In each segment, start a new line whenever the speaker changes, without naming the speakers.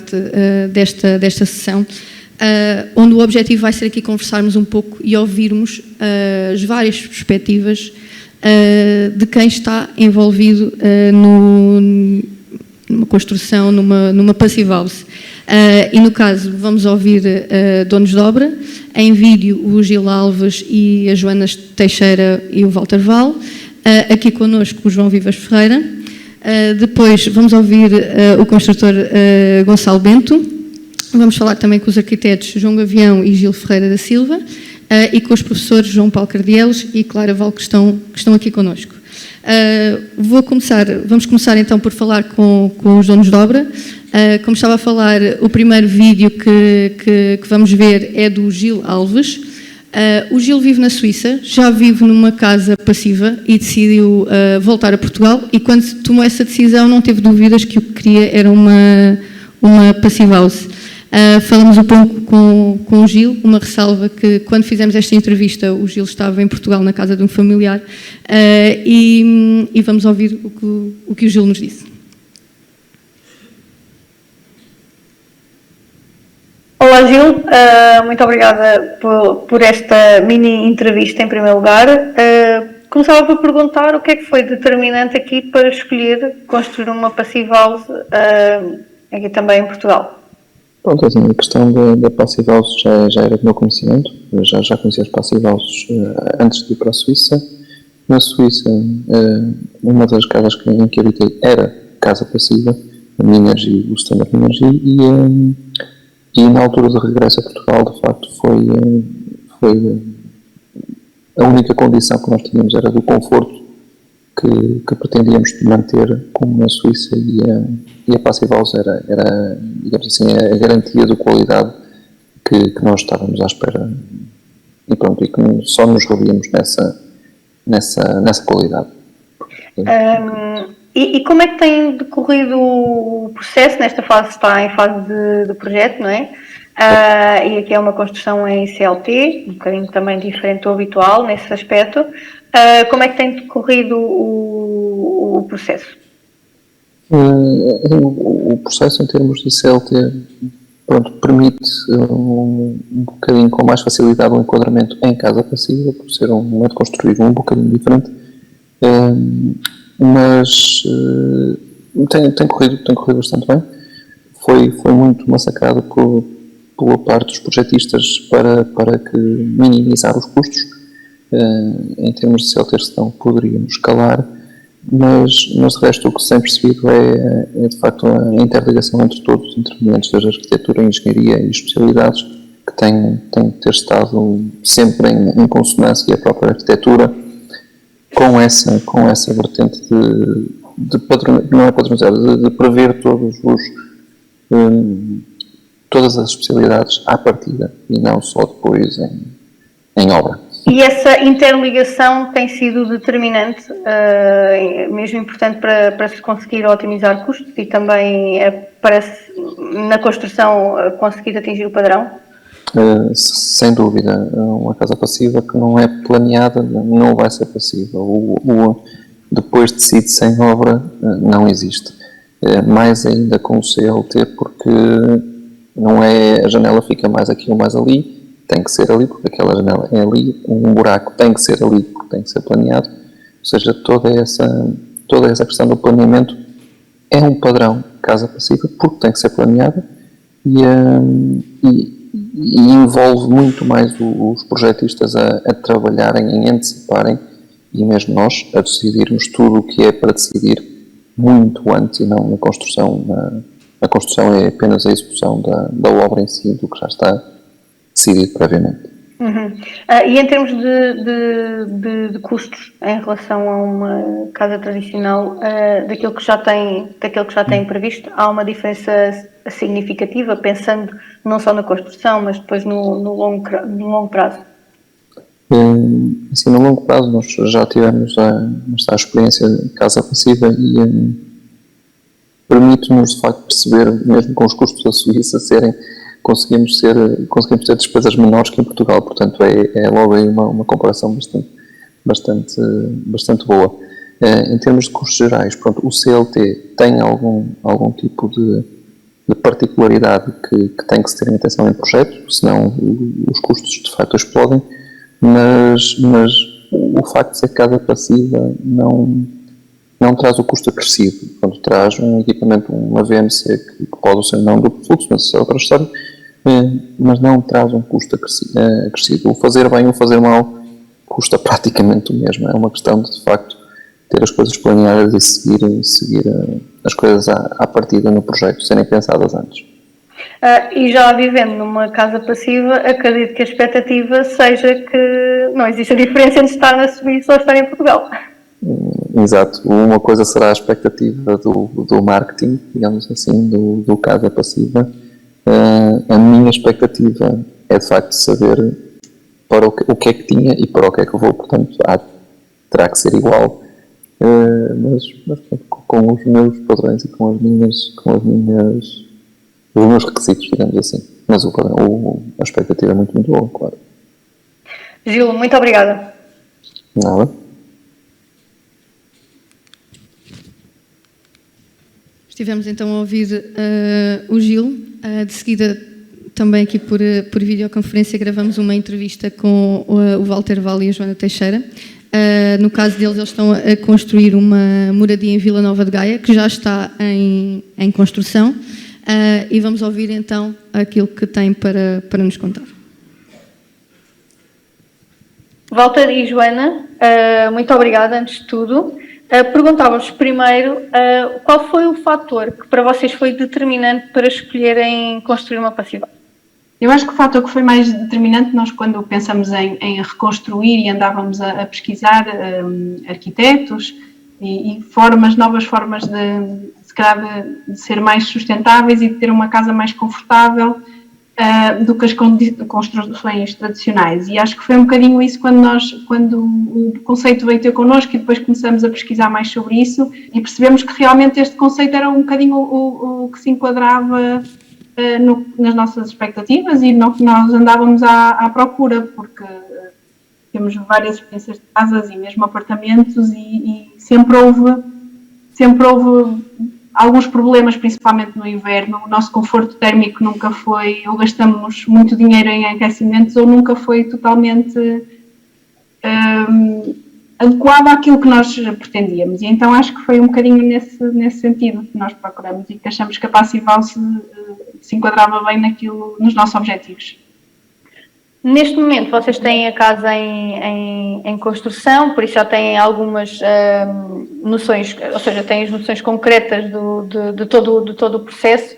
parte desta sessão, onde o objetivo vai ser aqui conversarmos um pouco e ouvirmos as várias perspectivas de quem está envolvido numa construção, numa passive house. E no caso vamos ouvir donos de obra, em vídeo o Gil Alves e a Joana Teixeira e o Walter Val, aqui connosco o João Vivas Ferreira. Depois vamos ouvir o construtor Gonçalo Bento, vamos falar também com os arquitetos João Gavião e Gil Ferreira da Silva, e com os professores João Paulo Cardielos e Clara Val, que estão aqui connosco. Vamos começar então por falar com os donos de obra. Como estava a falar, o primeiro vídeo que vamos ver é do Gil Alves. O Gil vive na Suíça, já vive numa casa passiva e decidiu voltar a Portugal, e quando tomou essa decisão não teve dúvidas que o que queria era uma passive house. Falamos um pouco com o Gil, uma ressalva que quando fizemos esta entrevista o Gil estava em Portugal na casa de um familiar, e vamos ouvir o que o Gil nos disse.
Olá Gil, muito obrigada por esta mini entrevista em primeiro lugar. Começava por perguntar o que é que foi determinante aqui para escolher construir uma passive house aqui também em Portugal.
Pronto, assim, a questão da passive house já era do meu conhecimento. Eu já conhecia as passive houses antes de ir para a Suíça. Na Suíça, uma das casas em que habitei era casa passiva, a Minergie, o Standard Minergie, e na altura de regresso a Portugal, de facto, foi a única condição que nós tínhamos era do conforto que pretendíamos manter como na Suíça, e a passive house era, digamos assim, a garantia de qualidade que nós estávamos à espera, e pronto, e que só nos revíamos nessa qualidade.
E como é que tem decorrido o processo? Nesta fase está em fase de projeto, não é? E aqui é uma construção em CLT, um bocadinho também diferente do habitual nesse aspecto. Como é que tem decorrido o processo?
O processo em termos de CLT, pronto, permite um bocadinho com mais facilidade o enquadramento em casa passiva, por ser um modo construído um bocadinho diferente. Mas tem corrido bastante bem. Foi muito massacrado pela parte dos projetistas para que minimizar os custos. Em termos de CLT não poderíamos escalar, mas de resto o que se tem percebido é de facto a interligação entre todos os intervenientes da arquitetura, engenharia e especialidades, que tem que ter estado sempre em consonância, e a própria arquitetura com essa vertente não é padronizar, de prever todas as especialidades à partida e não só depois em obra.
E essa interligação tem sido determinante, mesmo importante para se conseguir otimizar custos e também na construção conseguir atingir o padrão?
Sem dúvida, uma casa passiva que não é planeada não vai ser passiva. Depois decide-se em obra, não existe. Mais ainda com o CLT, porque não é, a janela fica mais aqui ou mais ali, tem que ser ali porque aquela janela é ali, um buraco tem que ser ali porque tem que ser planeado. Ou seja, toda essa questão do planeamento é um padrão casa passiva porque tem que ser planeada, e envolve muito mais os projetistas a trabalharem, em anteciparem, e mesmo nós a decidirmos tudo o que é para decidir muito antes, e não na construção. A construção é apenas a execução da obra em si, do que já está decidido previamente.
Uhum. E em termos de custos em relação a uma casa tradicional, daquilo que já tem previsto, há uma diferença significativa, pensando não só na construção, mas depois no longo prazo?
Assim, no longo prazo nós já tivemos a experiência de casa passiva, e permite-nos de facto perceber, mesmo com os custos da Suíça conseguimos ter despesas menores que em Portugal, portanto é logo aí uma comparação bastante boa. Em termos de custos gerais, pronto, o CLT tem algum tipo de de particularidade que tem que se ter em atenção em projeto, senão os custos de facto explodem, mas o facto de ser casa passiva não traz o custo acrescido. Quando traz um equipamento, uma VMC que pode ser não duplo fluxo, mas isso é outra história, mas não traz um custo acrescido. O fazer bem ou o fazer mal custa praticamente o mesmo. É uma questão de facto, ter as coisas planeadas e seguir as coisas à partida no projeto, serem pensadas antes.
E já vivendo numa casa passiva, acredito que a expectativa seja que não existe a diferença entre estar na Suíça ou estar em Portugal.
Exato. Uma coisa será a expectativa do marketing, digamos assim, do casa passiva. A minha expectativa é de facto saber para o que é que tinha e para o que é que eu vou, portanto terá que ser igual, mas com os meus padrões e com os meus requisitos, digamos assim. Mas a expectativa é muito, muito boa, claro.
Gil, muito obrigada.
Nada.
Estivemos então a ouvir o Gil. De seguida, também aqui por videoconferência, gravamos uma entrevista com o Walter Vale e a Joana Teixeira. No caso deles, eles estão a construir uma moradia em Vila Nova de Gaia, que já está em construção. E vamos ouvir então aquilo que tem para nos contar.
Walter e Joana, muito obrigada antes de tudo. Perguntava-vos primeiro qual foi o fator que para vocês foi determinante para escolherem construir uma passiva?
Eu acho que o fator que foi mais determinante, nós quando pensamos em reconstruir e andávamos a pesquisar arquitetos e novas formas de ser mais sustentáveis e de ter uma casa mais confortável do que as construções tradicionais. E acho que foi um bocadinho isso quando o conceito veio ter connosco e depois começamos a pesquisar mais sobre isso e percebemos que realmente este conceito era um bocadinho o que se enquadrava nas nossas expectativas e no que nós andávamos à procura, porque temos várias experiências de casas e mesmo apartamentos e sempre houve alguns problemas, principalmente no inverno. O nosso conforto térmico nunca foi, ou gastamos muito dinheiro em aquecimentos, ou nunca foi totalmente adequado àquilo que nós pretendíamos. E então acho que foi um bocadinho nesse sentido que nós procuramos e que achamos que a Passival se enquadrava bem nos nossos objetivos.
Neste momento vocês têm a casa em construção, por isso já têm algumas noções, ou seja, têm as noções concretas de todo o processo.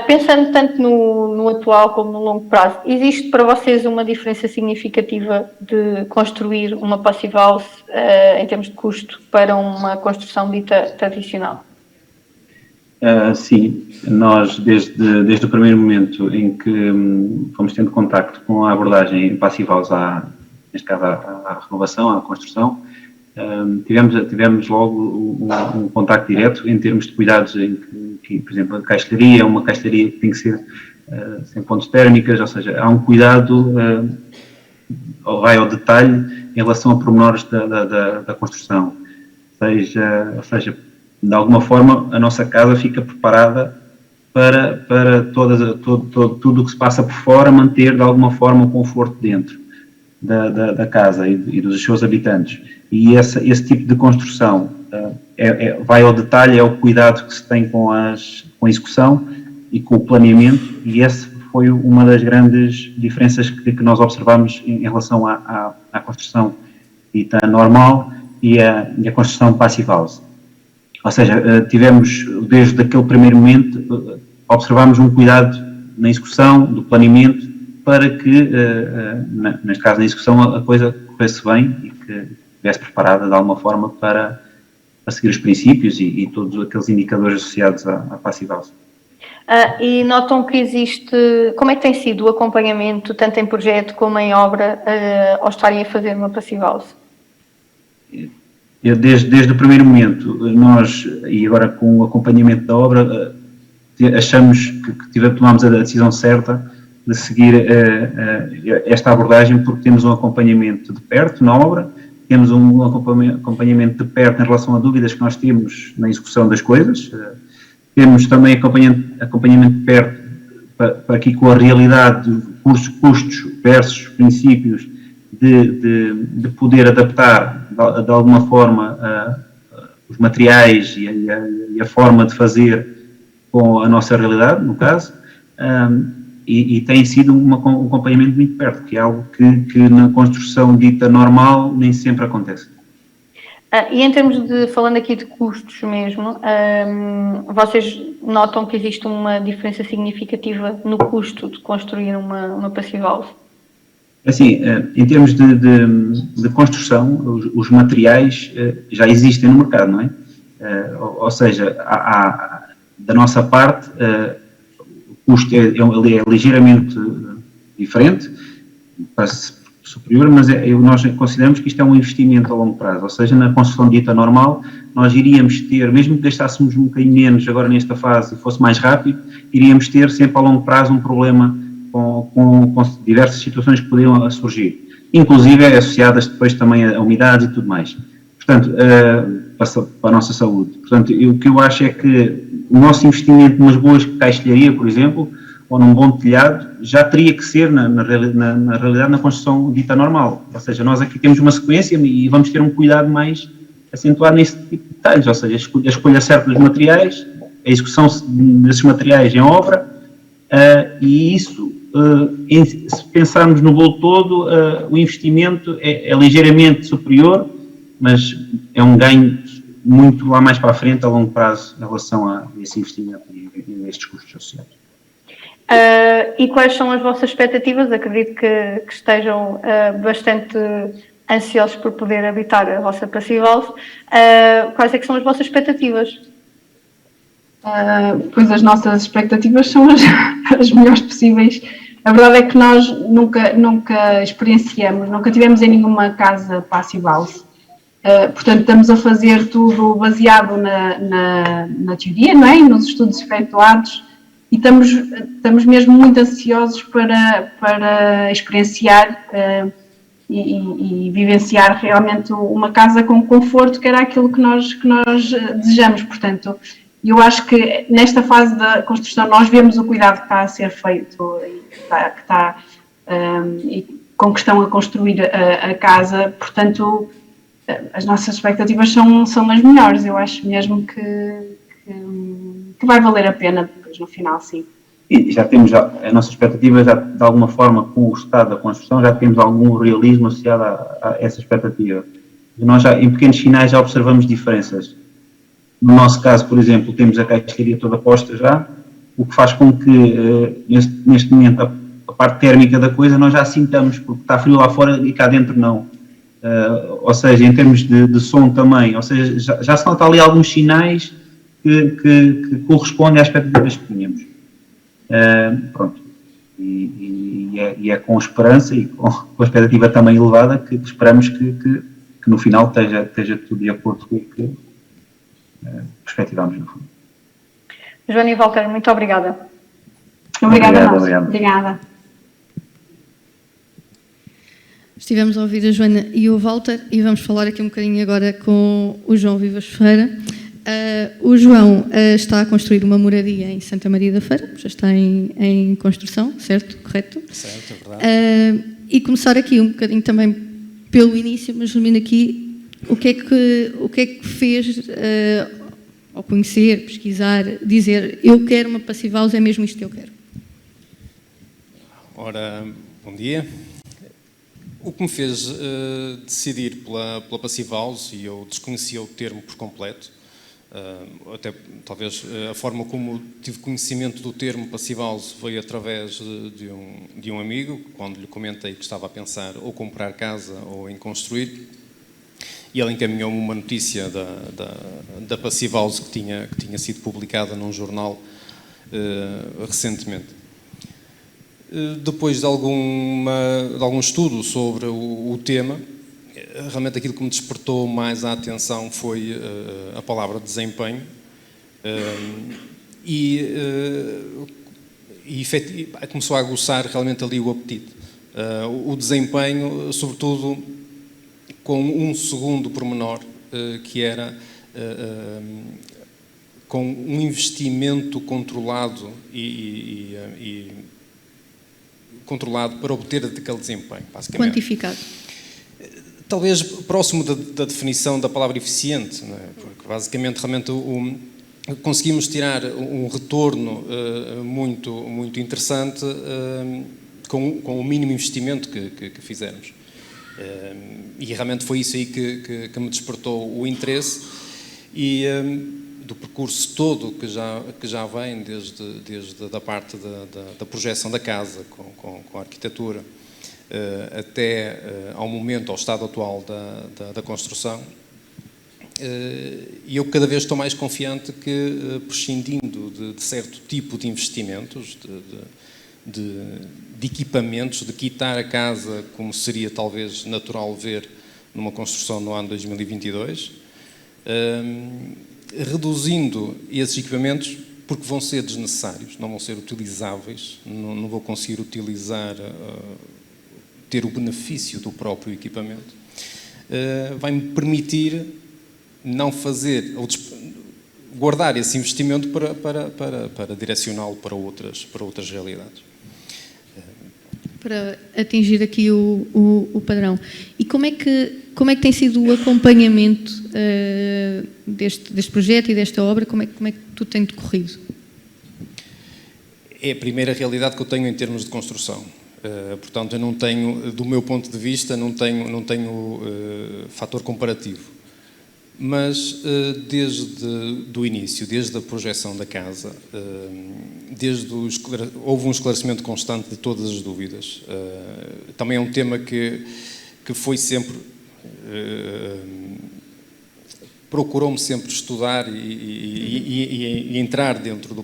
Pensando tanto no atual como no longo prazo, existe para vocês uma diferença significativa de construir uma passive house em termos de custo para uma construção dita tradicional?
Sim, nós desde o primeiro momento em que fomos tendo contacto com a abordagem passive house, neste caso à renovação, à construção, tivemos logo um contacto direto em termos de cuidados em que, por exemplo, a caixilharia, uma caixilharia que tem que ser sem pontes térmicas, ou seja, há um cuidado vai ao detalhe em relação a pormenores da construção, ou seja, de alguma forma a nossa casa fica preparada para tudo o que se passa por fora, manter de alguma forma o conforto dentro da casa e dos seus habitantes. E esse tipo de construção vai ao detalhe, é o cuidado que se tem com a execução e com o planeamento, e essa foi uma das grandes diferenças que nós observamos em relação à construção dita normal e a construção passive house. Ou seja, tivemos, desde aquele primeiro momento, observamos um cuidado na execução, do planeamento, para que, neste caso na execução, a coisa corresse bem e que estivesse preparada de alguma forma para seguir os princípios e todos aqueles indicadores associados à passive house.
E notam que existe, como é que tem sido o acompanhamento, tanto em projeto como em obra, ao estarem a fazer uma passive house?
Desde o primeiro momento, nós, e agora com o acompanhamento da obra, achamos que tomámos a decisão certa de seguir esta abordagem, porque temos um acompanhamento de perto na obra, temos um acompanhamento de perto em relação a dúvidas que nós temos na execução das coisas, temos também acompanhamento de perto para aqui com a realidade dos custos versus princípios de poder adaptar de alguma forma os materiais e a forma de fazer com a nossa realidade, no caso, e tem sido um acompanhamento muito perto, que é algo que na construção dita normal nem sempre acontece.
E em termos falando aqui de custos mesmo, vocês notam que existe uma diferença significativa no custo de construir uma passive house?
Assim, em termos de construção, os materiais já existem no mercado, não é? Ou seja, da nossa parte, o custo é ligeiramente diferente, superior, mas nós consideramos que isto é um investimento a longo prazo, ou seja, na construção dita normal, nós iríamos ter, mesmo que gastássemos um bocadinho menos agora nesta fase e fosse mais rápido, iríamos ter sempre a longo prazo um problema com diversas situações que poderiam surgir, inclusive associadas depois também a umidades e tudo mais. Portanto, para a nossa saúde. Portanto, o que eu acho é que o nosso investimento numas boas caixilharia, por exemplo, ou num bom telhado, já teria que ser, na realidade, na construção dita normal. Ou seja, nós aqui temos uma sequência e vamos ter um cuidado mais acentuado nesse tipo de detalhes, ou seja, a escolha certa dos materiais, a execução desses materiais em obra, e isso, se pensarmos no bolo todo, o investimento é ligeiramente superior, mas é um ganho muito lá mais para a frente, a longo prazo, em relação a esse investimento e a estes custos associados.
E quais são as vossas expectativas? Acredito que estejam bastante ansiosos por poder habitar a vossa passive house. Quais é que são as vossas expectativas?
Pois as nossas expectativas são as melhores possíveis. A verdade é que nós nunca experienciamos, nunca tivemos em nenhuma casa passive house. Portanto, estamos a fazer tudo baseado na teoria, não é? E nos estudos efetuados. E estamos mesmo muito ansiosos para experienciar e vivenciar realmente uma casa com conforto, que era aquilo que nós desejamos. Portanto, eu acho que nesta fase da construção nós vemos o cuidado que está a ser feito e com que estão a construir a casa. Portanto, as nossas expectativas são as melhores. Eu acho mesmo que vai valer a pena depois no final, sim.
E já temos a nossa expectativa, já, de alguma forma, com o estado da construção, já temos algum realismo associado a essa expectativa. E nós já, em pequenos sinais, já observamos diferenças. No nosso caso, por exemplo, temos a caixaria toda posta já, o que faz com que, neste momento, a parte térmica da coisa nós já sintamos, porque está frio lá fora e cá dentro não. Ou seja, em termos de som também, ou seja, já se nota ali alguns sinais que correspondem às expectativas que tínhamos. Pronto. E é com esperança e com a expectativa também elevada que esperamos que no final esteja tudo de acordo com o que perspectivamos, no fundo.
Joana e Walter, muito obrigada.
Obrigada.
Estivemos a ouvir a Joana e o Walter e vamos falar aqui um bocadinho agora com o João Vivas Ferreira. O João está a construir uma moradia em Santa Maria da Feira, já está em construção, certo? Correto?
Certo, é verdade.
E começar aqui um bocadinho também pelo início, mas resumindo aqui, o que é que fez ao conhecer, pesquisar, dizer eu quero uma passive house, é mesmo isto que eu quero?
Ora, bom dia. O que me fez decidir pela passive house, e eu desconhecia o termo por completo, até talvez a forma como tive conhecimento do termo passive house foi através de um amigo, quando lhe comentei que estava a pensar ou comprar casa ou em construir, e ele encaminhou-me uma notícia da passive house que tinha sido publicada num jornal recentemente. Depois de algum estudo sobre o tema, realmente aquilo que me despertou mais a atenção foi a palavra desempenho e começou a aguçar realmente ali o apetite. O desempenho, sobretudo com um segundo pormenor, que era com um investimento controlado e controlado para obter aquele desempenho, basicamente.
Quantificado.
Talvez próximo da definição da palavra eficiente, não é? Porque basicamente realmente conseguimos tirar um retorno muito interessante com o mínimo investimento que fizemos. E realmente foi isso aí que me despertou o interesse e do percurso todo que já vem desde a parte da projeção da casa com a arquitetura até ao momento, ao estado atual da construção. E eu cada vez estou mais confiante que, prescindindo de certo tipo de investimentos, de equipamentos, de quitar a casa como seria talvez natural ver numa construção no ano 2022, reduzindo esses equipamentos porque vão ser desnecessários, não vão ser utilizáveis, não vou conseguir utilizar, ter o benefício do próprio equipamento, vai-me permitir não fazer, ou guardar esse investimento para direcioná-lo para outras realidades.
Para atingir aqui o padrão. E como é que tem sido o acompanhamento deste projeto e desta obra? Como é que tudo tem decorrido?
É a primeira realidade que eu tenho em termos de construção. Portanto, eu não tenho, do meu ponto de vista, não tenho fator comparativo. Mas desde o início, desde a projeção da casa, houve um esclarecimento constante de todas as dúvidas. Também é um tema que foi sempre... procurou-me sempre estudar e entrar dentro do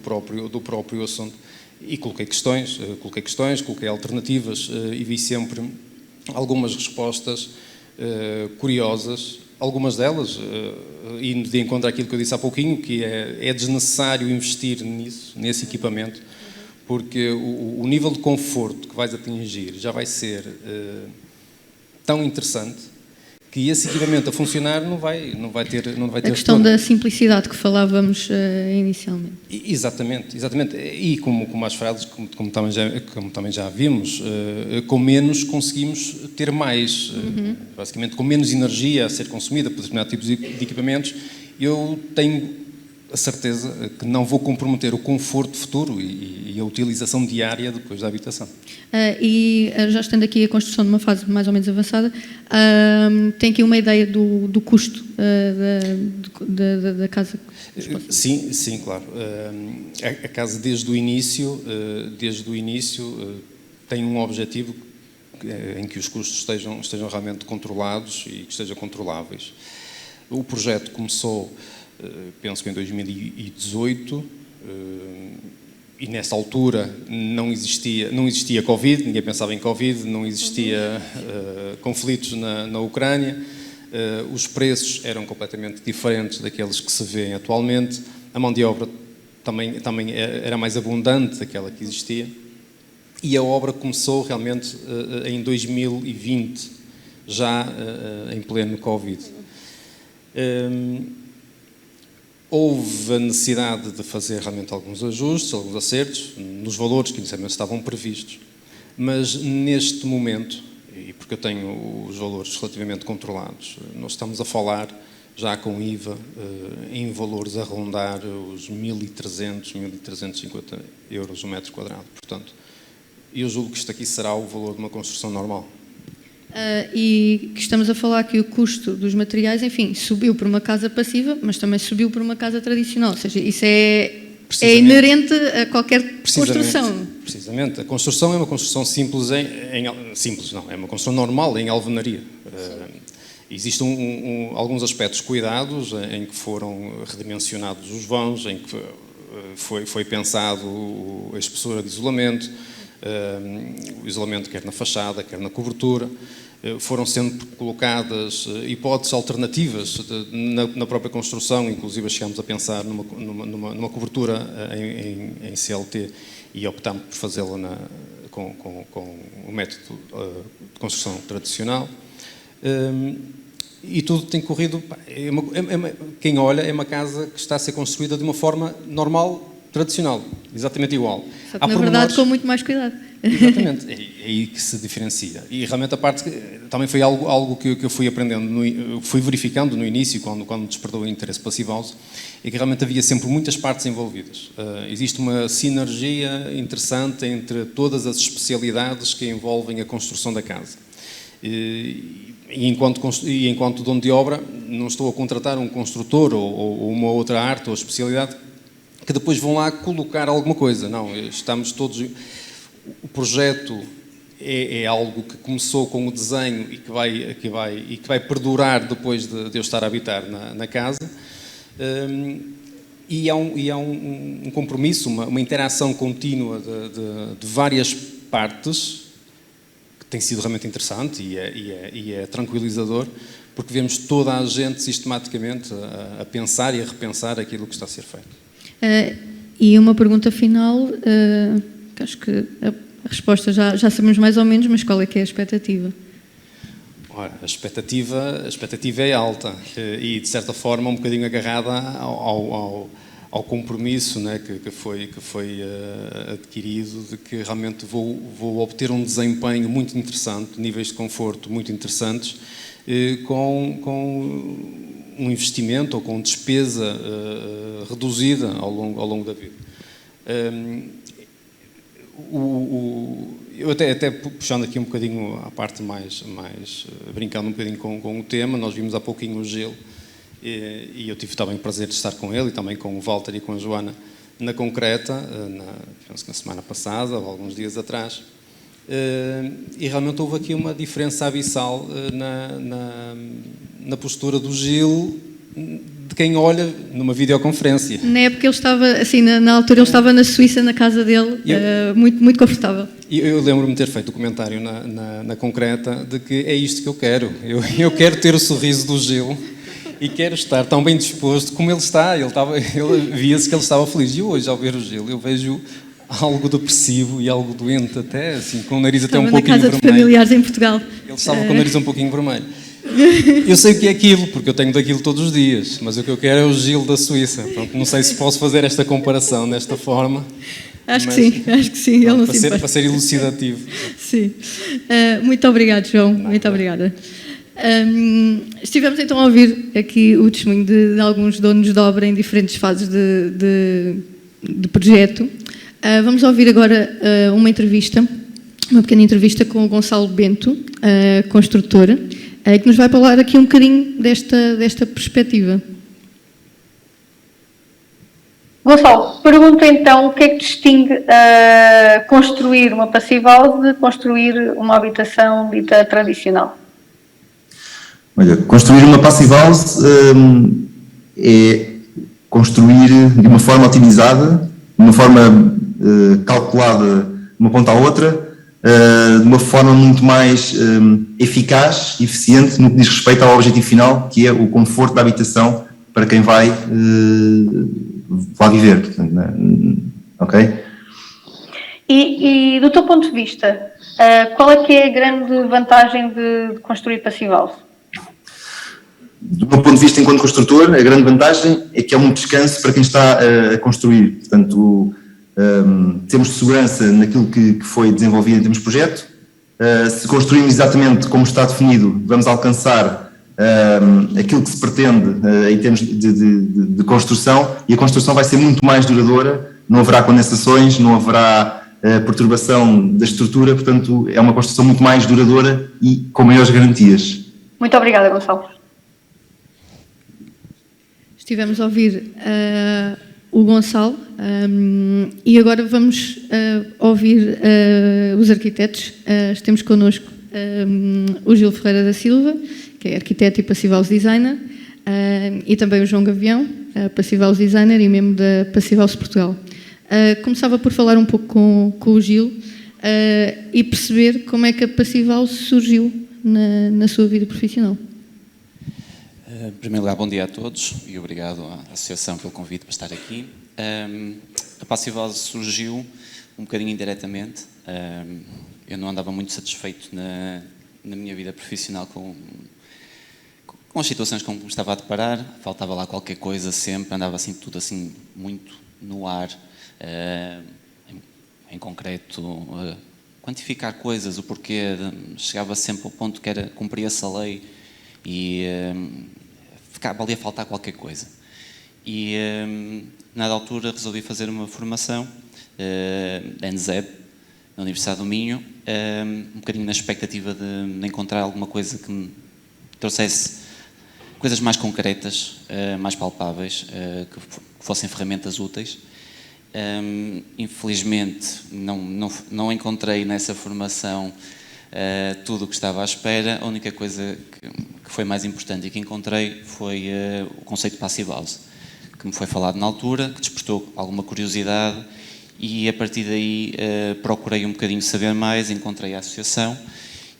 próprio assunto. E coloquei questões, coloquei alternativas e vi sempre algumas respostas curiosas. Algumas delas, indo de encontro àquilo que eu disse há pouquinho, que é desnecessário investir nesse equipamento, porque o nível de conforto que vais atingir já vai ser tão interessante que esse equipamento a funcionar não vai ter
a questão da simplicidade que falávamos inicialmente.
Exatamente. E como as frases, como também já vimos, com menos conseguimos ter mais. Basicamente, com menos energia a ser consumida por determinados tipos de equipamentos, eu tenho a certeza que não vou comprometer o conforto futuro e a utilização diária depois da habitação.
E já estando aqui a construção numa fase mais ou menos avançada, tem aqui uma ideia do custo da casa?
Sim, claro. A casa desde o início tem um objetivo em que os custos estejam realmente controlados e que estejam controláveis. O projeto começou, penso que em 2018, e nessa altura não existia Covid, ninguém pensava em Covid, não existia conflitos na Ucrânia, os preços eram completamente diferentes daqueles que se vêem atualmente, a mão de obra também era mais abundante daquela que existia, e a obra começou realmente em 2020, já em pleno Covid. Houve a necessidade de fazer realmente alguns ajustes, alguns acertos, nos valores que inicialmente estavam previstos, mas neste momento, e porque eu tenho os valores relativamente controlados, nós estamos a falar já com IVA em valores a rondar os 1.300, 1.350 euros o metro quadrado. Portanto, eu julgo que isto aqui será o valor de uma construção normal.
E que estamos a falar que o custo dos materiais, enfim, subiu por uma casa passiva, mas também subiu por uma casa tradicional. Ou seja, isso é inerente a qualquer construção.
Precisamente. A construção é uma construção simples simples não, é uma construção normal em alvenaria. Existem alguns aspectos cuidados em que foram redimensionados os vãos, em que foi pensado a espessura de isolamento, o isolamento quer na fachada, quer na cobertura. Foram sendo colocadas hipóteses alternativas na própria construção, inclusive chegámos a pensar numa cobertura em CLT e optámos por fazê-la com o método de construção tradicional. e tudo tem corrido... Quem olha, é uma casa que está a ser construída de uma forma normal, tradicional, exatamente igual.
Só que, na verdade, com muito mais cuidado.
Exatamente, é aí que se diferencia. E realmente a parte também foi algo que eu fui aprendendo, fui verificando no início, quando despertou o interesse Passivhaus, é que realmente havia sempre muitas partes envolvidas. Existe uma sinergia interessante entre todas as especialidades que envolvem a construção da casa. E enquanto dono de obra, não estou a contratar um construtor ou uma outra arte ou especialidade que depois vão lá colocar alguma coisa. Não, estamos todos... O projeto é algo que começou com o desenho e que vai perdurar depois de eu estar a habitar na casa. E há um compromisso, uma interação contínua de várias partes, que tem sido realmente interessante e é tranquilizador, porque vemos toda a gente sistematicamente a pensar e a repensar aquilo que está a ser feito.
E uma pergunta final, que acho que a resposta já sabemos mais ou menos, mas qual é que é a expectativa?
Ora, a expectativa é alta e, de certa forma, um bocadinho agarrada ao compromisso, né, que foi adquirido, de que realmente vou obter um desempenho muito interessante, níveis de conforto muito interessantes, com um investimento ou com despesa reduzida ao longo da vida. Eu até puxando aqui um bocadinho à parte mais brincando um bocadinho com o tema, nós vimos há pouquinho o Gil e eu tive também o prazer de estar com ele e também com o Walter e com a Joana na Concreta, penso que na semana passada ou alguns dias atrás, e realmente houve aqui uma diferença abissal na postura do Gil de quem olha numa videoconferência.
Na época ele estava, assim, na altura ele estava na Suíça, na casa dele, muito, muito confortável.
Eu lembro-me de ter feito o comentário na Concreta de que é isto que eu quero. Eu quero ter o sorriso do Gil e quero estar tão bem disposto como ele está. Via-se que ele estava feliz. E hoje, ao ver o Gil, eu vejo algo depressivo e algo doente até, assim, com o nariz até um pouquinho vermelho.
Estava na casa de familiares em Portugal.
Ele estava com o nariz um pouquinho vermelho. Eu sei o que é aquilo, porque eu tenho daquilo todos os dias, mas o que eu quero é o Gil da Suíça. Pronto, não sei se posso fazer esta comparação desta forma.
Acho que sim, ele não se importa.
Para ser elucidativo.
Sim. Muito obrigado, João. Muito obrigada. Estivemos então a ouvir aqui o testemunho de alguns donos de obra em diferentes fases de projeto. Vamos ouvir agora uma pequena entrevista com o Gonçalo Bento, construtor, que nos vai falar aqui um bocadinho desta perspectiva.
Gonçalo, pergunto então o que é que distingue construir uma Passivhaus de construir uma habitação dita tradicional?
Olha, construir uma Passivhaus é construir de uma forma otimizada, de uma forma calculada de uma ponta à outra, de uma forma muito mais eficaz e eficiente no que diz respeito ao objetivo final, que é o conforto da habitação para quem vai lá viver. Portanto, ok?
E do teu ponto de vista, qual é que é a grande vantagem de construir Passivhaus?
Do meu ponto de vista enquanto construtor, a grande vantagem é que é um descanso para quem está a construir. Portanto, temos segurança naquilo que foi desenvolvido em termos de projeto. Se construirmos exatamente como está definido, vamos alcançar aquilo que se pretende em termos de construção, e a construção vai ser muito mais duradoura, não haverá condensações, não haverá perturbação da estrutura, portanto é uma construção muito mais duradoura e com maiores garantias.
Muito obrigada, Gonçalo.
Estivemos a ouvir o Gonçalo e agora vamos ouvir os arquitetos. Temos connosco o Gil Ferreira da Silva, que é arquiteto e Passivhaus designer, e também o João Gavião, Passivhaus designer e membro da Passivhaus Portugal. Começava por falar um pouco com o Gil e perceber como é que a Passivhaus surgiu na sua vida profissional.
Em primeiro lugar, bom dia a todos e obrigado à Associação pelo convite para estar aqui. A Passivhaus surgiu um bocadinho indiretamente. Eu não andava muito satisfeito na minha vida profissional com as situações com que me estava a deparar, faltava lá qualquer coisa sempre, andava assim tudo assim muito no ar, em concreto, quantificar coisas, o porquê, chegava sempre ao ponto que era cumpria-se a lei e ficava ali a faltar qualquer coisa. E, nada altura, resolvi fazer uma formação da NZEB, na Universidade do Minho, um bocadinho na expectativa de encontrar alguma coisa que me trouxesse coisas mais concretas, mais palpáveis, que fossem ferramentas úteis. Infelizmente, não encontrei nessa formação tudo o que estava à espera. A única coisa que foi mais importante e que encontrei foi o conceito de Passive House, que me foi falado na altura, que despertou alguma curiosidade e a partir daí procurei um bocadinho saber mais, encontrei a associação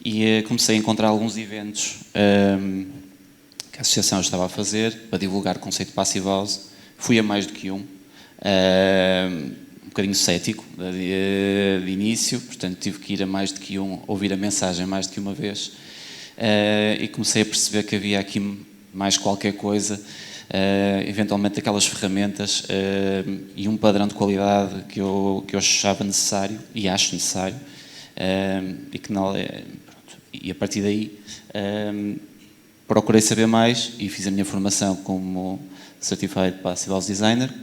e comecei a encontrar alguns eventos que a associação estava a fazer para divulgar o conceito de Passive House. Fui a mais do que um bocadinho cético de início, portanto tive que ir a mais do que um, ouvir a mensagem mais do que uma vez e comecei a perceber que havia aqui mais qualquer coisa, eventualmente aquelas ferramentas e um padrão de qualidade que eu achava necessário e acho necessário e que não, pronto, e a partir daí procurei saber mais e fiz a minha formação como Certified Passive House Designer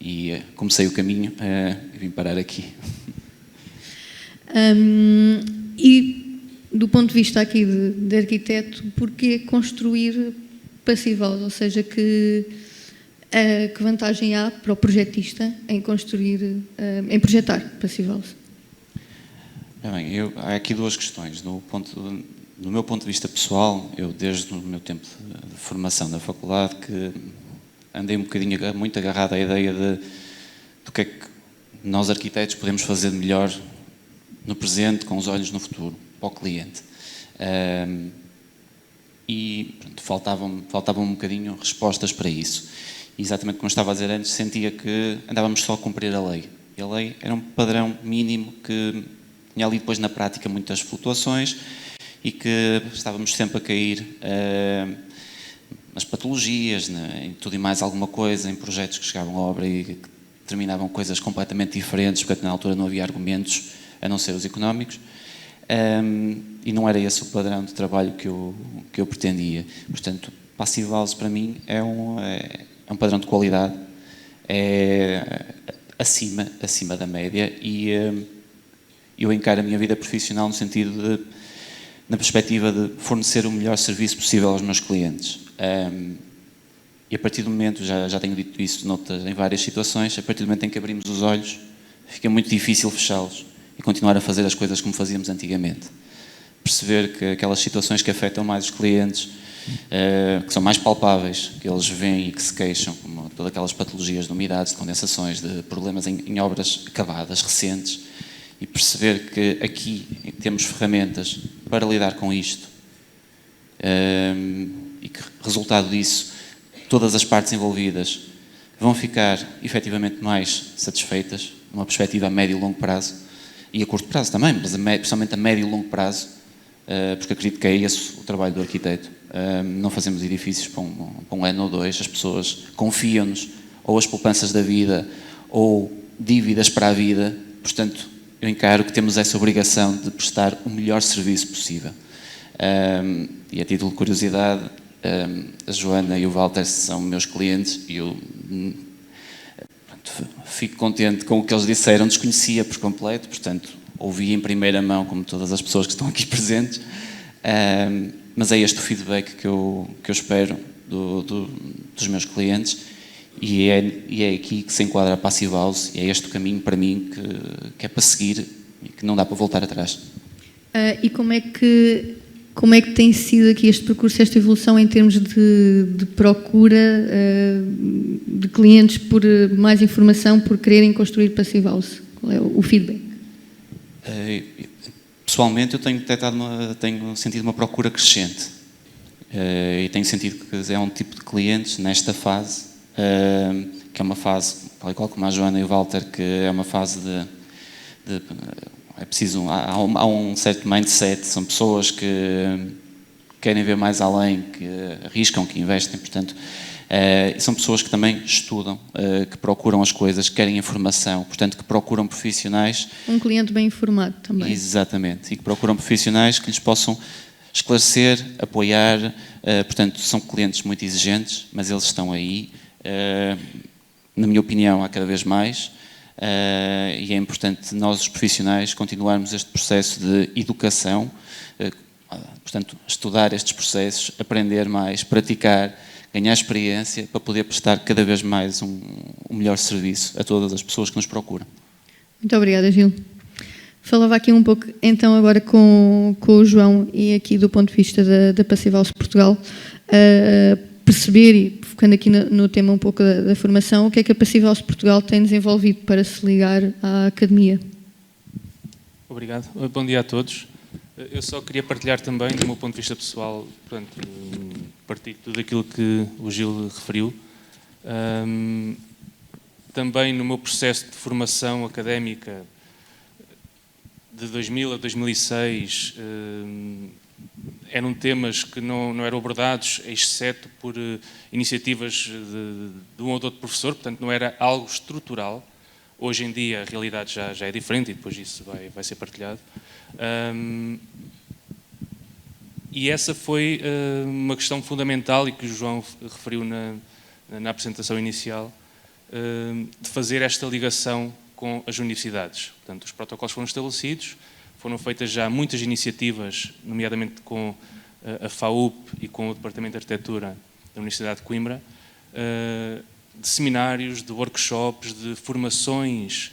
e comecei o caminho e vim parar aqui.
E do ponto de vista aqui de arquiteto, porquê construir Passive House? Ou seja, que vantagem há para o projetista em construir, em projetar Passive House?
Bem, há aqui duas questões. Do meu ponto de vista pessoal, eu desde o meu tempo de formação na faculdade que andei um bocadinho muito agarrado à ideia do que é que nós arquitetos podemos fazer de melhor no presente, com os olhos no futuro, para o cliente. E pronto, faltavam um bocadinho respostas para isso. E exatamente como eu estava a dizer antes, sentia que andávamos só a cumprir a lei. E a lei era um padrão mínimo que tinha ali depois na prática muitas flutuações e que estávamos sempre a cair nas patologias, em tudo e mais alguma coisa, em projetos que chegavam à obra e que determinavam coisas completamente diferentes, porque na altura não havia argumentos a não ser os económicos. E não era esse o padrão de trabalho que eu pretendia. Portanto, Passive House para mim é um padrão de qualidade, é acima da média e eu encaro a minha vida profissional no sentido na perspectiva de fornecer o melhor serviço possível aos meus clientes. E a partir do momento, já tenho dito isso em várias situações, a partir do momento em que abrimos os olhos, fica muito difícil fechá-los e continuar a fazer as coisas como fazíamos antigamente. Perceber que aquelas situações que afetam mais os clientes, que são mais palpáveis, que eles veem e que se queixam, como todas aquelas patologias de umidades, de condensações, de problemas em obras acabadas, recentes, e perceber que aqui temos ferramentas para lidar com isto e que, resultado disso, todas as partes envolvidas vão ficar efetivamente mais satisfeitas, numa perspectiva a médio e longo prazo, e a curto prazo também, mas principalmente a médio e longo prazo, porque acredito que é esse o trabalho do arquiteto. Não fazemos edifícios para um ano ou dois, as pessoas confiam-nos, ou as poupanças da vida, ou dívidas para a vida, portanto, eu encaro que temos essa obrigação de prestar o melhor serviço possível. E a título de curiosidade, a Joana e o Walter são meus clientes e eu fico contente com o que eles disseram, desconhecia por completo, portanto, ouvi em primeira mão, como todas as pessoas que estão aqui presentes, mas é este o feedback que eu espero dos meus clientes e é aqui que se enquadra a Passive House e é este o caminho para mim que é para seguir e que não dá para voltar atrás.
E como é que tem sido aqui este percurso, esta evolução em termos de procura de clientes por mais informação, por quererem construir Passive House? Qual é o feedback?
Pessoalmente, eu tenho sentido uma procura crescente e tenho sentido que é um tipo de clientes nesta fase, que é uma fase, tal e qual como a Joana e o Walter, que é uma fase é preciso, há um certo mindset, são pessoas que querem ver mais além, que arriscam, que investem, portanto, são pessoas que também estudam, que procuram as coisas, que querem informação, portanto, que procuram profissionais.
Um cliente bem informado também.
Exatamente, e que procuram profissionais que lhes possam esclarecer, apoiar, portanto, são clientes muito exigentes, mas eles estão aí, na minha opinião, há cada vez mais, e é importante nós, os profissionais, continuarmos este processo de educação, portanto, estudar estes processos, aprender mais, praticar, ganhar experiência para poder prestar cada vez mais um melhor serviço a todas as pessoas que nos procuram.
Muito obrigada, Gil. Falava aqui um pouco, então, agora com o João e aqui do ponto de vista da Passivhaus Portugal, perceber, e focando aqui no tema um pouco da formação, o que é que a Passivhaus Portugal tem desenvolvido para se ligar à academia?
Obrigado. Bom dia a todos. Eu só queria partilhar também, do meu ponto de vista pessoal, portanto, partilho tudo aquilo que o Gil referiu. Também no meu processo de formação académica de 2000 a 2006, eram temas que não eram abordados, exceto por iniciativas de um ou de outro professor, portanto não era algo estrutural. Hoje em dia a realidade já é diferente e depois isso vai ser partilhado. E essa foi uma questão fundamental e que o João referiu na apresentação inicial, de fazer esta ligação com as universidades. Portanto, os protocolos foram estabelecidos, foram feitas já muitas iniciativas, nomeadamente com a FAUP e com o Departamento de Arquitetura da Universidade de Coimbra, de seminários, de workshops, de formações,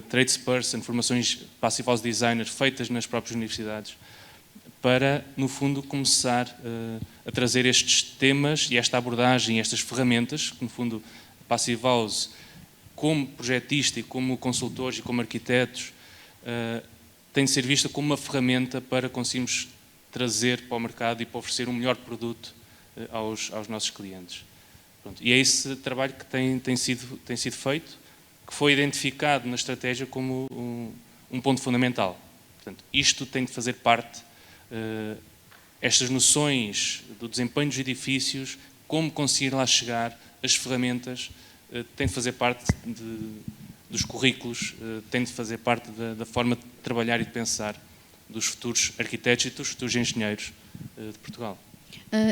tradesperson, formações Passivhaus Designers feitas nas próprias universidades, para, no fundo, começar a trazer estes temas e esta abordagem, estas ferramentas, que, no fundo, Passivhaus, como projetista e como consultores e como arquitetos, tem de ser vista como uma ferramenta para conseguirmos trazer para o mercado e para oferecer um melhor produto aos nossos clientes. Pronto. E é esse trabalho que tem sido feito, que foi identificado na estratégia como um ponto fundamental. Portanto, isto tem de fazer parte, estas noções do desempenho dos edifícios, como conseguir lá chegar, as ferramentas, tem de fazer parte dos currículos, tem de fazer parte da forma de trabalhar e de pensar dos futuros arquitetos e dos futuros engenheiros de Portugal.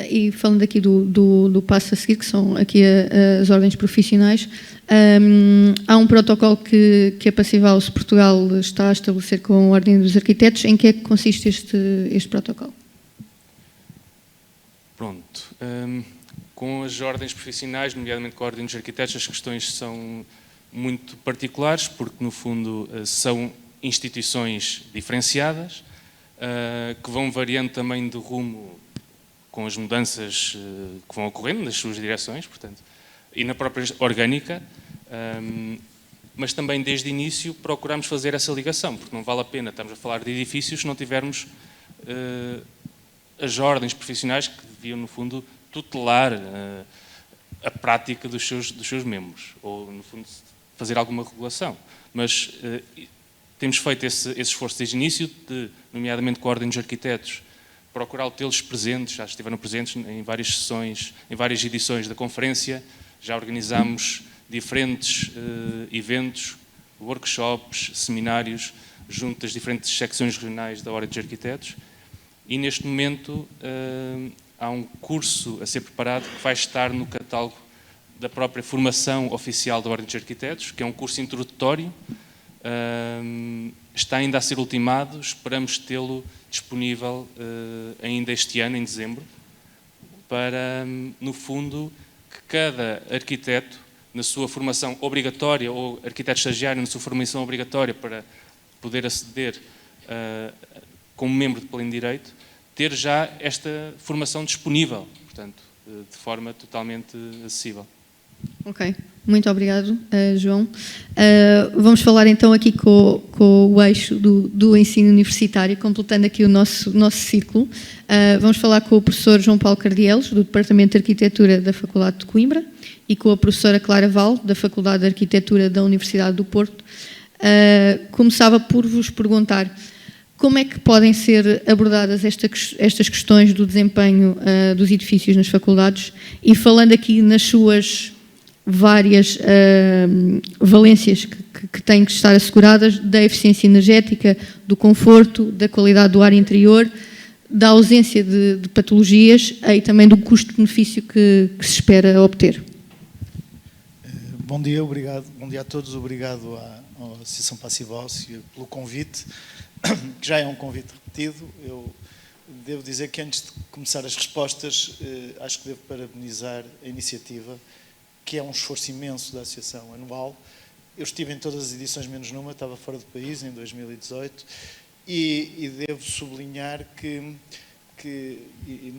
E falando aqui do passo a seguir, que são aqui as ordens profissionais, há um protocolo que a Passivhaus Portugal está a estabelecer com a Ordem dos Arquitetos. Em que é que consiste este protocolo?
Pronto. Com as ordens profissionais, nomeadamente com a Ordem dos Arquitetos, as questões são muito particulares, porque, no fundo, são instituições diferenciadas, que vão variando também de rumo com as mudanças que vão ocorrendo nas suas direções, portanto, e na própria orgânica, mas também desde o início procuramos fazer essa ligação, porque não vale a pena estarmos a falar de edifícios se não tivermos as ordens profissionais que deviam, no fundo, tutelar a prática dos seus membros, ou, no fundo, fazer alguma regulação. Mas temos feito esse esforço desde o início, nomeadamente com a Ordem dos Arquitetos, procurar tê-los presentes, já estiveram presentes em várias sessões, em várias edições da conferência, já organizámos diferentes eventos, workshops, seminários, junto das diferentes secções regionais da Ordem dos Arquitetos, e neste momento há um curso a ser preparado que vai estar no catálogo da própria formação oficial da Ordem dos Arquitetos, que é um curso introdutório, está ainda a ser ultimado, esperamos tê-lo disponível ainda este ano, em dezembro, para, no fundo, que cada arquiteto, na sua formação obrigatória, ou arquiteto estagiário na sua formação obrigatória para poder aceder como membro de pleno direito, ter já esta formação disponível, portanto, de forma totalmente acessível.
Ok, muito obrigado, João. Vamos falar então aqui com o eixo do ensino universitário, completando aqui o nosso ciclo. Vamos falar com o professor João Paulo Cardielos, do Departamento de Arquitetura da Faculdade de Coimbra, e com a professora Clara Val, da Faculdade de Arquitetura da Universidade do Porto. Começava por vos perguntar como é que podem ser abordadas estas questões do desempenho dos edifícios nas faculdades e falando aqui nas suas várias valências que têm que estar asseguradas, da eficiência energética, do conforto, da qualidade do ar interior, da ausência de patologias e também do custo-benefício que se espera obter.
Bom dia, obrigado. Bom dia a todos, obrigado à Associação Passivhaus pelo convite, que já é um convite repetido. Eu devo dizer que antes de começar as respostas, acho que devo parabenizar a iniciativa, que é um esforço imenso da Associação anual. Eu estive em todas as edições menos numa, estava fora do país em 2018, e devo sublinhar que,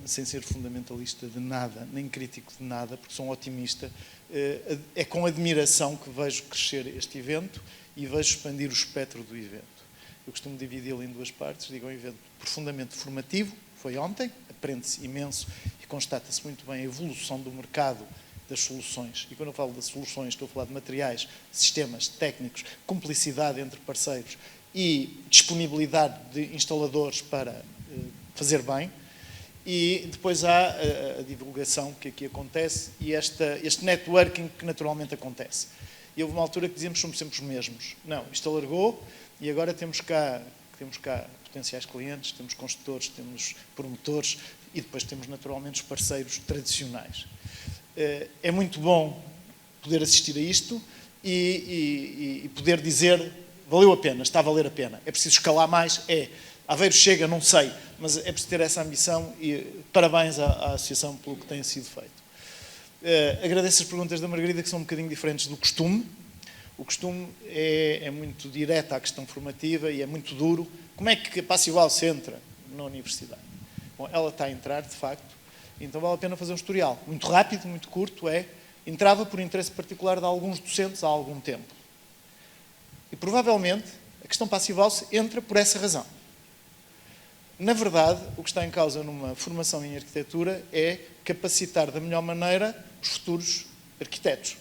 sem ser fundamentalista de nada, nem crítico de nada, porque sou um otimista, é com admiração que vejo crescer este evento e vejo expandir o espectro do evento. Eu costumo dividi-lo em duas partes, digo, um evento profundamente formativo, foi ontem, aprende-se imenso e constata-se muito bem a evolução do mercado das soluções. E quando eu falo das soluções, estou a falar de materiais, sistemas, técnicos, cumplicidade entre parceiros e disponibilidade de instaladores para fazer bem. E depois há a divulgação que aqui acontece e este networking que naturalmente acontece. E houve uma altura que dizíamos que somos sempre os mesmos. Não, isto alargou e agora temos cá potenciais clientes, temos construtores, temos promotores e depois temos naturalmente os parceiros tradicionais. É muito bom poder assistir a isto e poder dizer valeu a pena, está a valer a pena. É preciso escalar mais? É. Aveiro chega, não sei, mas é preciso ter essa ambição e parabéns à Associação pelo que tem sido feito. Agradeço as perguntas da Margarida, que são um bocadinho diferentes do costume. O costume é muito direto à questão formativa e é muito duro. Como é que a Passivhaus se entra na universidade? Bom, ela está a entrar, de facto, então vale a pena fazer um historial. Muito rápido, muito curto, entrava por interesse particular de alguns docentes há algum tempo. E provavelmente a questão Passivhaus entra por essa razão. Na verdade, o que está em causa numa formação em arquitetura é capacitar da melhor maneira os futuros arquitetos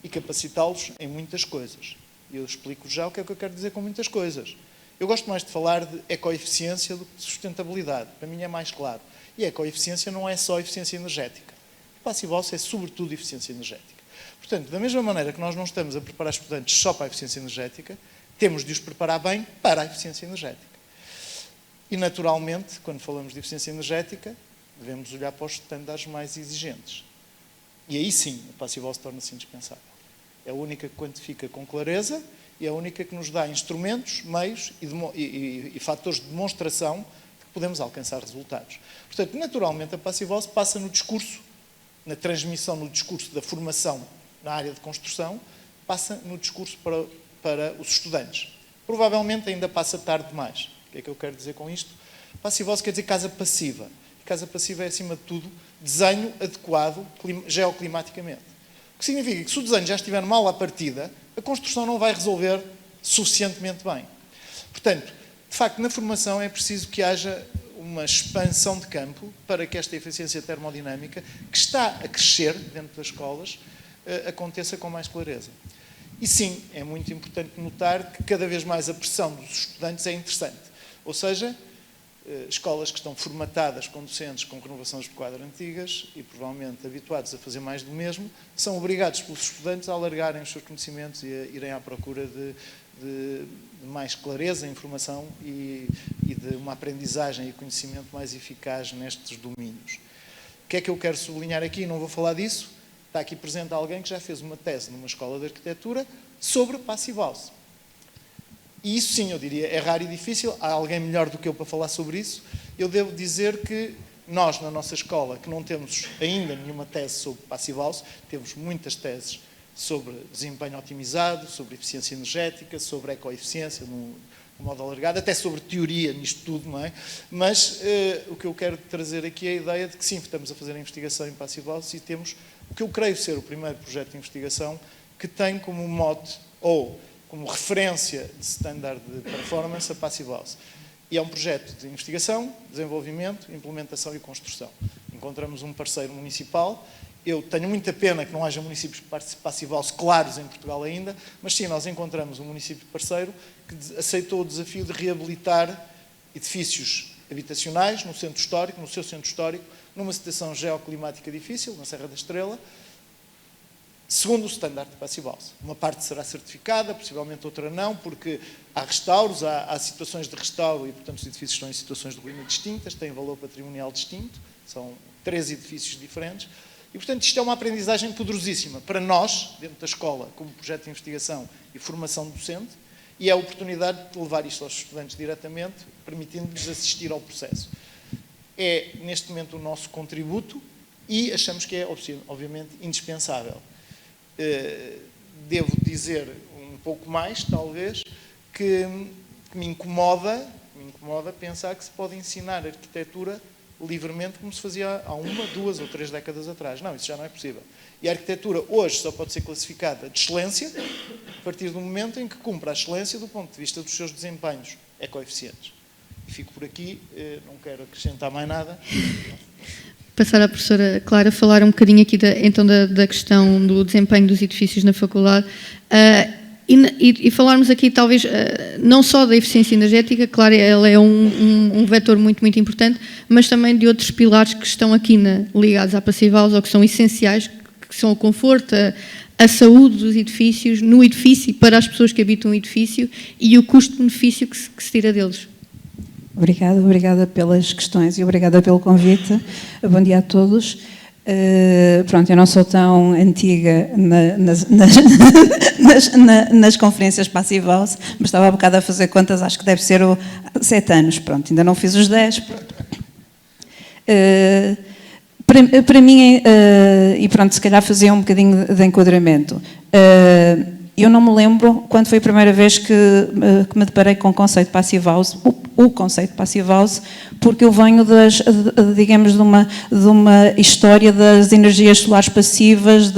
e capacitá-los em muitas coisas. E eu explico já o que é que eu quero dizer com muitas coisas. Eu gosto mais de falar de ecoeficiência do que de sustentabilidade. Para mim é mais claro. E ecoeficiência não é só eficiência energética. O Passivhaus é sobretudo eficiência energética. Portanto, da mesma maneira que nós não estamos a preparar estudantes só para a eficiência energética, temos de os preparar bem para a eficiência energética. E, naturalmente, quando falamos de eficiência energética, devemos olhar para os estándares mais exigentes. E aí sim, a Passivhaus torna-se indispensável. É a única que quantifica com clareza e é a única que nos dá instrumentos, meios e fatores de demonstração de que podemos alcançar resultados. Portanto, naturalmente, a Passivhaus passa no discurso, na transmissão no discurso da formação na área de construção, passa no discurso para os estudantes. Provavelmente ainda passa tarde demais. O que é que eu quero dizer com isto? Passivhaus quer dizer casa passiva. E casa passiva é, acima de tudo, desenho adequado geoclimaticamente. O que significa que se o desenho já estiver mal à partida, a construção não vai resolver suficientemente bem. Portanto, de facto, na formação é preciso que haja uma expansão de campo para que esta eficiência termodinâmica, que está a crescer dentro das escolas, aconteça com mais clareza. E sim, é muito importante notar que cada vez mais a pressão dos estudantes é interessante. Ou seja, escolas que estão formatadas com docentes com renovações de quadro antigas e provavelmente habituados a fazer mais do mesmo, são obrigados pelos estudantes a alargarem os seus conhecimentos e a irem à procura de mais clareza, informação e de uma aprendizagem e conhecimento mais eficaz nestes domínios. O que é que eu quero sublinhar aqui? Não vou falar disso. Está aqui presente alguém que já fez uma tese numa escola de arquitetura sobre Passivhaus. E isso sim, eu diria, é raro e difícil. Há alguém melhor do que eu para falar sobre isso. Eu devo dizer que nós, na nossa escola, que não temos ainda nenhuma tese sobre Passivhaus, temos muitas teses sobre desempenho otimizado, sobre eficiência energética, sobre ecoeficiência, no modo alargado, até sobre teoria nisto tudo, não é? Mas o que eu quero trazer aqui é a ideia de que sim, estamos a fazer a investigação em Passivhaus e temos o que eu creio ser o primeiro projeto de investigação que tem como mote ou como referência de standard de performance a Passivhaus. E é um projeto de investigação, desenvolvimento, implementação e construção. Encontramos um parceiro municipal. Eu tenho muita pena que não haja municípios Passivhaus claros em Portugal ainda, mas sim, nós encontramos um município parceiro que aceitou o desafio de reabilitar edifícios habitacionais no centro histórico, no seu centro histórico, numa situação geoclimática difícil, na Serra da Estrela, segundo o standard de Passive House. Uma parte será certificada, possivelmente outra não, porque há restauros, há situações de restauro e, portanto, os edifícios estão em situações de ruína distintas, têm valor patrimonial distinto, são 3 edifícios diferentes, e, portanto, isto é uma aprendizagem poderosíssima para nós, dentro da escola, como projeto de investigação e formação docente, e é a oportunidade de levar isto aos estudantes diretamente, permitindo-lhes assistir ao processo. É, neste momento, o nosso contributo e achamos que é, obviamente, indispensável. Devo dizer um pouco mais, talvez, que me incomoda pensar que se pode ensinar arquitetura livremente como se fazia há 1, 2 ou 3 décadas atrás. Não, isso já não é possível. E a arquitetura hoje só pode ser classificada de excelência a partir do momento em que cumpre a excelência do ponto de vista dos seus desempenhos ecoeficientes. E fico por aqui, não quero acrescentar mais nada.
Passar à professora Clara falar um bocadinho aqui da questão do desempenho dos edifícios na faculdade e falarmos aqui talvez não só da eficiência energética, claro, ela é um vetor muito, muito importante, mas também de outros pilares que estão aqui ligados à Passive House ou que são essenciais, que são o conforto, a saúde dos edifícios, no edifício, para as pessoas que habitam o edifício e o custo-benefício que se tira deles.
Obrigada pelas questões e obrigada pelo convite. Bom dia a todos. Pronto, eu não sou tão antiga nas conferências Passive House, mas estava há bocado a fazer contas, acho que deve ser 7 anos, pronto, ainda não fiz os 10. Para mim, e pronto, se calhar fazia um bocadinho de enquadramento. Eu não me lembro quando foi a primeira vez que me deparei com o conceito de Passive House, o conceito de Passive House, porque eu venho digamos, de uma história das energias solares passivas,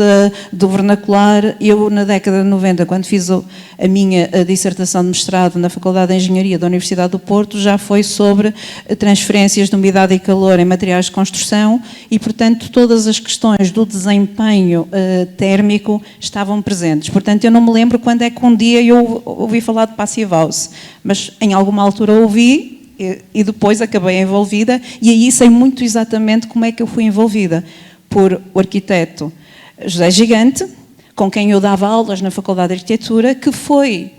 do vernacular. Eu, na década de 90, quando fiz a minha dissertação de mestrado na Faculdade de Engenharia da Universidade do Porto, já foi sobre transferências de umidade e calor em materiais de construção e, portanto, todas as questões do desempenho térmico estavam presentes. Portanto, eu não me lembro quando é que um dia eu ouvi falar de Passive House, mas em alguma altura ouvi e depois acabei envolvida, e aí sei muito exatamente como é que eu fui envolvida por o arquiteto José Gigante, com quem eu dava aulas na Faculdade de Arquitetura, que foi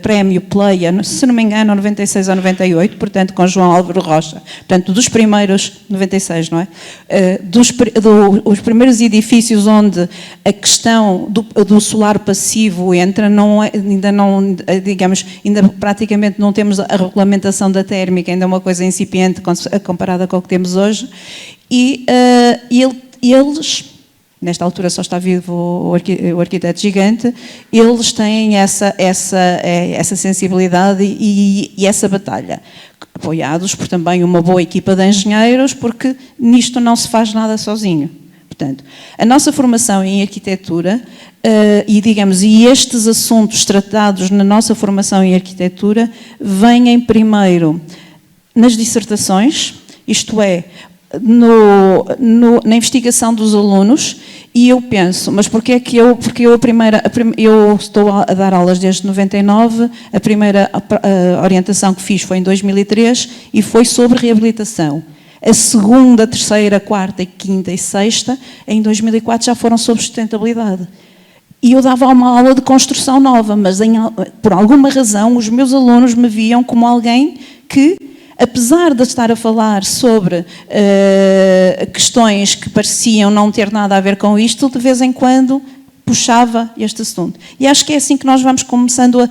prémio Pleia, se não me engano, 96 ou 98, portanto, com João Álvaro Rocha. Portanto, dos primeiros, 96, não é? Os primeiros edifícios onde a questão do solar passivo entra, ainda praticamente não temos a regulamentação da térmica, ainda é uma coisa incipiente comparada com o que temos hoje, e eles... Nesta altura só está vivo o arquiteto Gigante, eles têm essa sensibilidade e essa batalha, apoiados por também uma boa equipa de engenheiros, porque nisto não se faz nada sozinho. Portanto, a nossa formação em arquitetura e estes assuntos tratados na nossa formação em arquitetura vêm primeiro nas dissertações, isto é, na investigação dos alunos, e eu penso, mas porque eu estou a dar aulas desde 99, a primeira orientação que fiz foi em 2003 e foi sobre reabilitação. A segunda, terceira, quarta, quinta e sexta, em 2004, já foram sobre sustentabilidade. E eu dava uma aula de construção nova, mas por alguma razão os meus alunos me viam como alguém que, apesar de estar a falar sobre questões que pareciam não ter nada a ver com isto, de vez em quando puxava este assunto. E acho que é assim que nós vamos começando a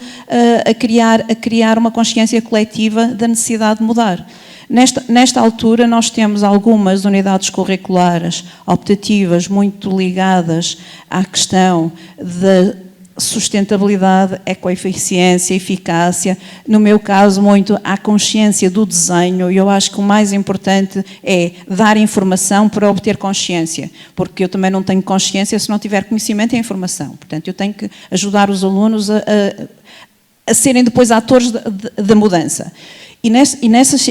criar uma consciência coletiva da necessidade de mudar. Nesta altura, nós temos algumas unidades curriculares optativas muito ligadas à questão da sustentabilidade, ecoeficiência, eficácia, no meu caso muito à consciência do desenho, e eu acho que o mais importante é dar informação para obter consciência, porque eu também não tenho consciência se não tiver conhecimento e informação. Portanto, eu tenho que ajudar os alunos a serem depois atores da mudança. E nessas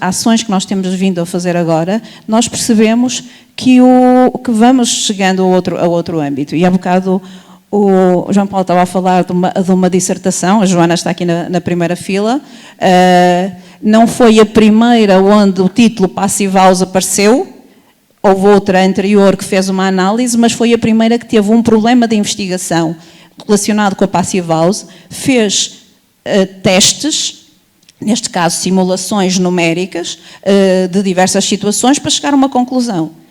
ações que nós temos vindo a fazer agora, nós percebemos que vamos chegando a outro âmbito. E há bocado O João Paulo estava a falar de uma dissertação, a Joana está aqui na primeira fila. Não foi a primeira onde o título Passive House apareceu, houve outra anterior que fez uma análise, mas foi a primeira que teve um problema de investigação relacionado com a Passive House, fez testes, neste caso simulações numéricas, de diversas situações para chegar a uma conclusão.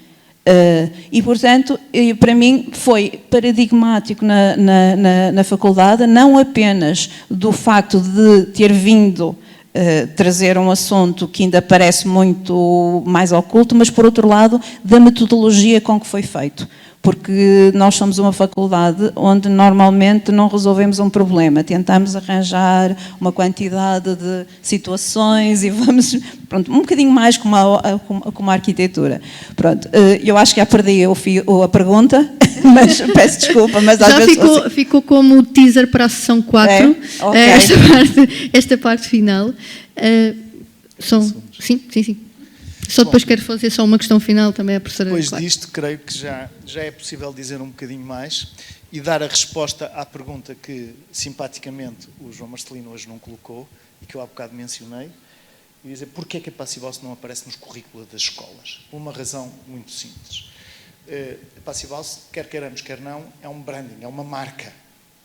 E, portanto, para mim foi paradigmático na faculdade, não apenas do facto de ter vindo trazer um assunto que ainda parece muito mais oculto, mas, por outro lado, da metodologia com que foi feito. Porque nós somos uma faculdade onde normalmente não resolvemos um problema, tentamos arranjar uma quantidade de situações e vamos, pronto, um bocadinho mais como a arquitetura. Pronto, eu acho que já perdi a pergunta, mas peço desculpa, mas às
já
vezes...
ficou como teaser para a sessão 4,
Okay.
esta parte final. Sim. Só depois quero fazer só uma questão final também à professora.
Depois disto, creio que já é possível dizer um bocadinho mais e dar a resposta à pergunta que, simpaticamente, o João Marcelino hoje não colocou e que eu há bocado mencionei, e dizer porquê é que a Passive House não aparece nos currículos das escolas. Por uma razão muito simples. A Passive House, quer queiramos, quer não, é um branding, é uma marca.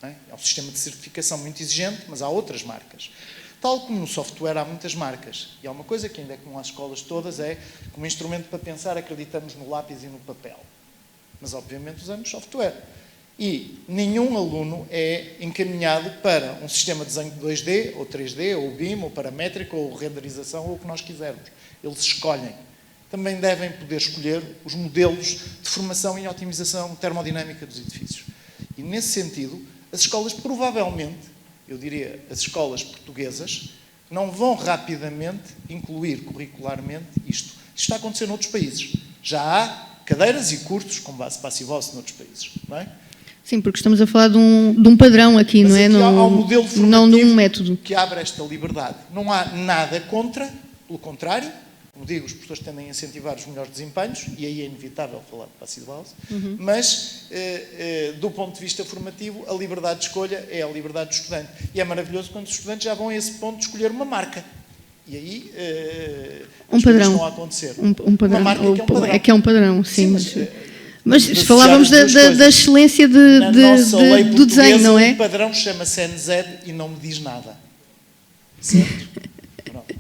Não é? É um sistema de certificação muito exigente, mas há outras marcas. Tal como no software há muitas marcas. E há uma coisa que ainda é comum às escolas todas, é como instrumento para pensar acreditamos no lápis e no papel. Mas obviamente usamos software. E nenhum aluno é encaminhado para um sistema de desenho 2D, ou 3D, ou BIM, ou paramétrico, ou renderização, ou o que nós quisermos. Eles escolhem. Também devem poder escolher os modelos de formação e otimização termodinâmica dos edifícios. E nesse sentido, as escolas provavelmente, eu diria, as escolas portuguesas, não vão rapidamente incluir curricularmente isto. Isto está a acontecer noutros países. Já há cadeiras e cursos com base Passive House noutros países, não é?
Sim, porque estamos a falar de um padrão aqui,
mas
não é?
Aqui há um modelo formativo,
não de um método
que abre esta liberdade. Não há nada contra, pelo contrário, como digo, os professores tendem a incentivar os melhores desempenhos, e aí é inevitável falar de Passive House, mas, do ponto de vista formativo, a liberdade de escolha é a liberdade do estudante. E é maravilhoso quando os estudantes já vão a esse ponto de escolher uma marca. E aí,
um padrão
estão a acontecer.
Um padrão,
uma marca que é um padrão.
É um padrão, sim. Mas
falávamos
da excelência do desenho, não é?
O padrão chama-se NZ e não me diz nada. Certo?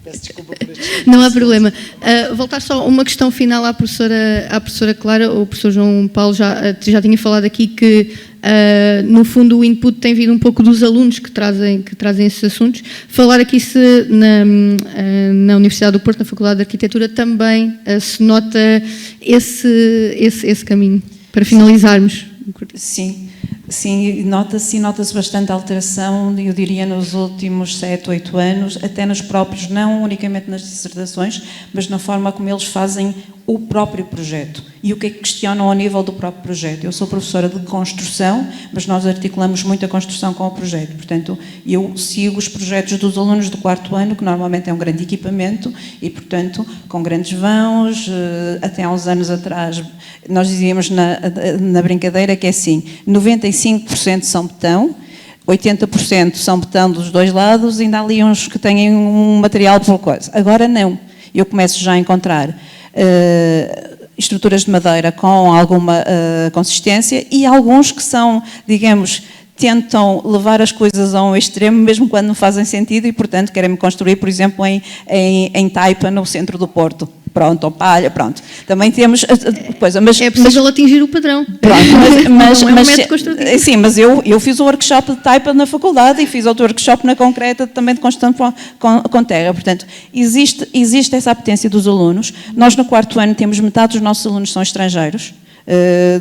Peço desculpa por este...
Não há problema. Voltar só uma questão final à professora Clara. O professor João Paulo já tinha falado aqui que, no fundo, o input tem vindo um pouco dos alunos que trazem esses assuntos. Falar aqui se na Universidade do Porto, na Faculdade de Arquitetura, também se nota esse caminho, para finalizarmos.
Sim, nota-se bastante alteração, eu diria, nos últimos 7, 8 anos, até nos próprios, não unicamente nas dissertações, mas na forma como eles fazem o próprio projeto e o que é que questionam ao nível do próprio projeto. Eu sou professora de construção, mas nós articulamos muito a construção com o projeto, portanto, eu sigo os projetos dos alunos do 4º ano, que normalmente é um grande equipamento e, portanto, com grandes vãos, até há uns anos atrás, nós dizíamos na brincadeira que é assim, 95% são betão, 80% são betão dos dois lados, ainda há ali uns que têm um material por coisa. Agora não, eu começo já a encontrar estruturas de madeira com alguma consistência e alguns que são, digamos, tentam levar as coisas a um extremo, mesmo quando não fazem sentido e, portanto, querem construir, por exemplo, em Taipa, no centro do Porto. Pronto, ou palha, pronto. Também temos coisa, mas
é possível atingir o padrão.
Pronto, mas
não é um método construtivo.
Sim, mas eu fiz o workshop de Taipa na faculdade e fiz outro workshop na concreta também de construção com terra. Portanto, existe essa apetência dos alunos. Nós no 4º ano temos metade dos nossos alunos são estrangeiros.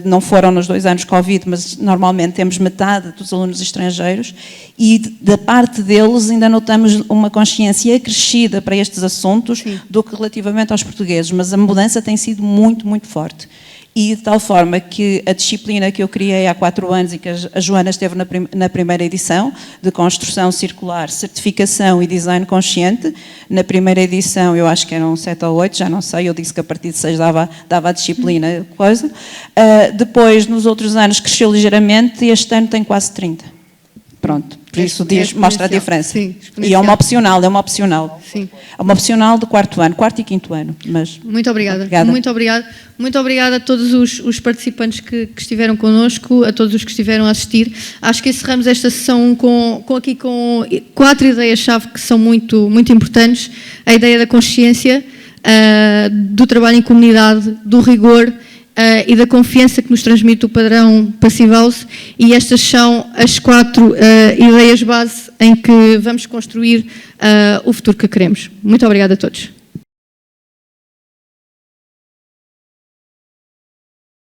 Não foram nos 2 anos Covid, mas normalmente temos metade dos alunos estrangeiros e da parte deles ainda notamos uma consciência acrescida para estes assuntos do que relativamente aos portugueses, mas a mudança tem sido muito, muito forte. e de tal forma que a disciplina que eu criei há 4 anos e que a Joana esteve na primeira edição, de construção circular, certificação e design consciente, na primeira edição eu acho que eram 7 ou 8, já não sei, eu disse que a partir de 6 dava a disciplina, coisa. Depois, nos outros anos, cresceu ligeiramente e este ano tem quase 30. Pronto, por isso mostra a diferença.
Sim,
e é uma opcional.
Sim.
É uma opcional de 4º ano, 4º e 5º ano. Mas
muito obrigada. Muito obrigada a todos os participantes que estiveram connosco, a todos os que estiveram a assistir. Acho que encerramos esta sessão com 4 ideias-chave que são muito, muito importantes. A ideia da consciência, do trabalho em comunidade, do rigor, e da confiança que nos transmite o padrão Passive House, e estas são as 4 ideias base em que vamos construir o futuro que queremos. Muito obrigada a todos.